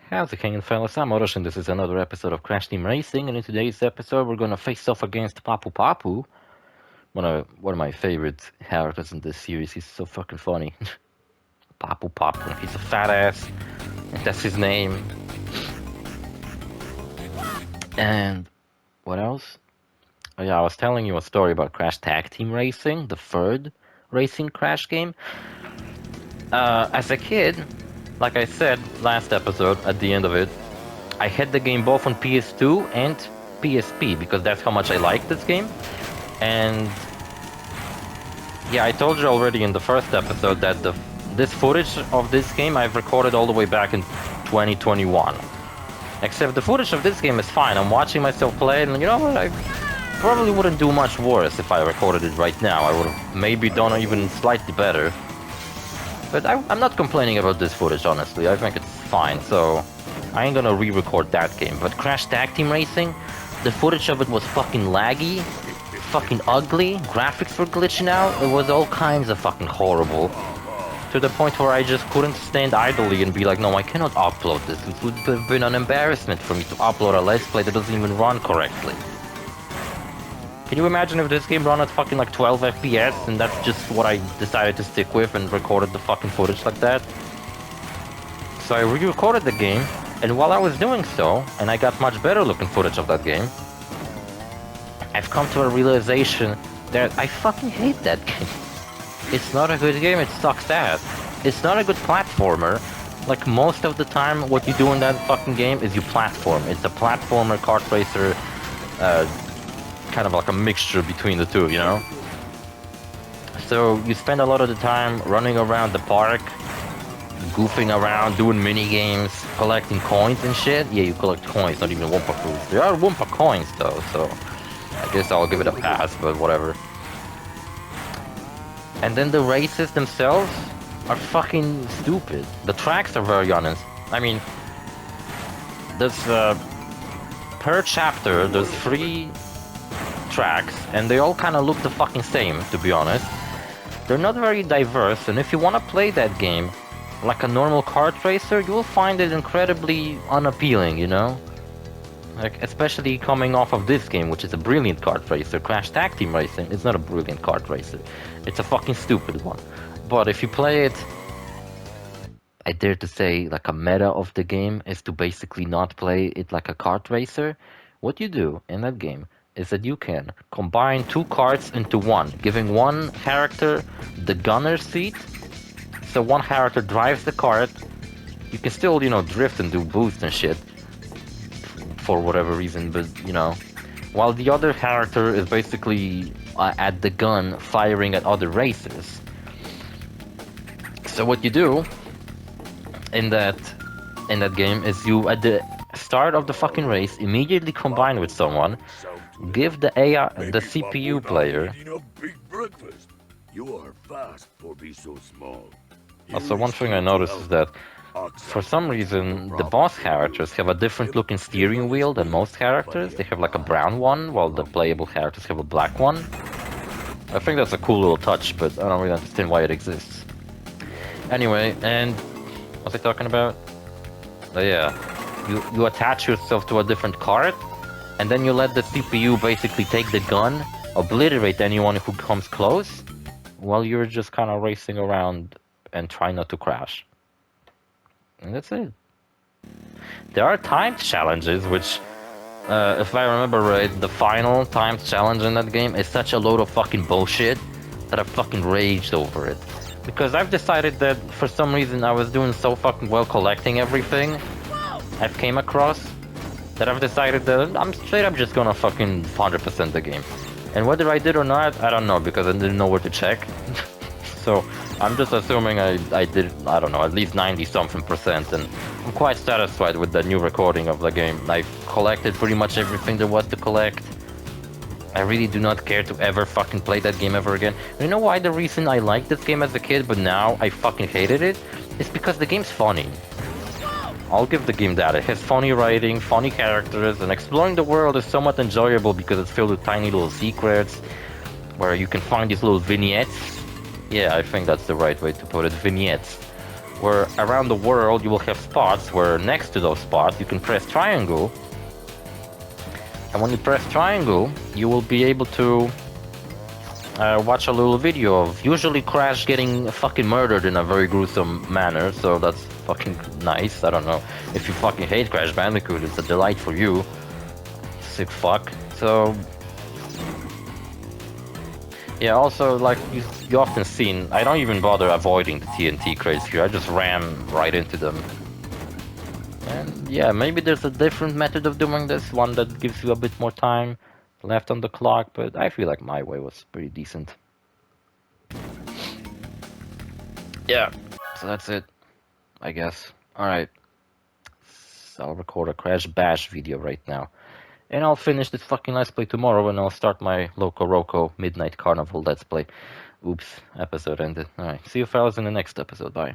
How's it going, fellas? I'm OrosZ, and this is another episode of Crash Team Racing. And in today's episode, we're gonna face off against Papu, one of my favorite characters in this series. He's so fucking funny. Papu, he's a fat ass, and that's his name. And what else? Oh yeah, I was telling you a story about Crash Tag Team Racing, the third racing Crash game. As a kid, like I said last episode, at the end of it, I had the game both on PS2 and PSP because that's how much I liked this game. And yeah, I told you already in the first episode that this footage of this game I've recorded all the way back in 2021. Except the footage of this game is fine. I'm watching myself play, and you know what? I probably wouldn't do much worse if I recorded it right now. I would have maybe done even slightly better. But I'm not complaining about this footage, honestly. I think it's fine, so I ain't gonna re-record that game. But Crash Tag Team Racing, the footage of it was fucking laggy, fucking ugly, graphics were glitching out, it was all kinds of fucking horrible. To the point where I just couldn't stand idly and be like, no, I cannot upload this. It would have been an embarrassment for me to upload a Let's Play that doesn't even run correctly. Can you imagine if this game ran at fucking like 12 FPS and that's just what I decided to stick with and recorded the fucking footage like that? So I re-recorded the game, and while I was doing so, and I got much better looking footage of that game, I've come to a realization that I fucking hate that game. It's not a good game, it sucks ass. It's not a good platformer. Like most of the time, what you do in that fucking game is you platform. It's a platformer, kart racer, kind of like a mixture between the two, you know? So you spend a lot of the time running around the park, goofing around, doing mini games, collecting coins and shit. Yeah, you collect coins, not even Wumpa Foods. There are Wumpa coins though, so I guess I'll give it a pass, but whatever. And then the races themselves are fucking stupid. The tracks are very honest. I mean, there's per chapter there's 3 tracks, and they all kind of look the fucking same, to be honest. They're not very diverse, and if you want to play that game like a normal kart racer, you will find it incredibly unappealing, you know? Like, especially coming off of this game, which is a brilliant kart racer. Crash Tag Team Racing is not a brilliant kart racer. It's a fucking stupid one. But if you play it, I dare to say, like a meta of the game is to basically not play it like a kart racer. What you do in that game is that you can combine 2 carts into one, giving one character the gunner seat. So one character drives the cart. You can still, you know, drift and do boost and shit for whatever reason, but, you know, while the other character is basically at the gun firing at other racers. So what you do in that game is you, at the start of the fucking race, immediately combine with someone, give the AI, the CPU player. You are fast for being so small. Also, one thing I noticed is that for some reason the boss characters have a different looking steering wheel than most characters. They have like a brown one, while the playable characters have a black one. I think that's a cool little touch, but I don't really understand why it exists. Anyway, and what was I talking about? Oh yeah, you attach yourself to a different cart, and then you let the CPU basically take the gun, obliterate anyone who comes close, while you're just kind of racing around and try not to crash. And that's it. There are timed challenges, which, if I remember right, the final timed challenge in that game is such a load of fucking bullshit that I fucking raged over it. Because I've decided that for some reason I was doing so fucking well collecting everything I've came across that I've decided that I'm straight up just gonna fucking 100% the game. And whether I did or not, I don't know, because I didn't know where to check. So I'm just assuming I did, I don't know, at least 90-something%, and I'm quite satisfied with the new recording of the game. I've collected pretty much everything there was to collect. I really do not care to ever fucking play that game ever again. And you know why the reason I liked this game as a kid, but now I fucking hated it? It's because the game's funny. I'll give the game that. It has funny writing, funny characters, and exploring the world is somewhat enjoyable because it's filled with tiny little secrets, where you can find these little vignettes. Yeah, I think that's the right way to put it, vignettes. where around the world you will have spots where next to those spots you can press triangle, and when you press triangle you will be able to watch a little video of usually Crash getting fucking murdered in a very gruesome manner, so that's fucking nice. I don't know, if you fucking hate Crash Bandicoot, it's a delight for you, sick fuck. So yeah, also, like, you often seen, I don't even bother avoiding the TNT crates here, I just ram right into them. And yeah, maybe there's a different method of doing this, one that gives you a bit more time left on the clock, but I feel like my way was pretty decent. Yeah, so that's it, I guess. Alright, so I'll record a Crash Bash video right now. And I'll finish this fucking Let's Play tomorrow, and I'll start my Loco Roco Midnight Carnival Let's Play. Oops, episode ended. Alright, see you fellas in the next episode, bye.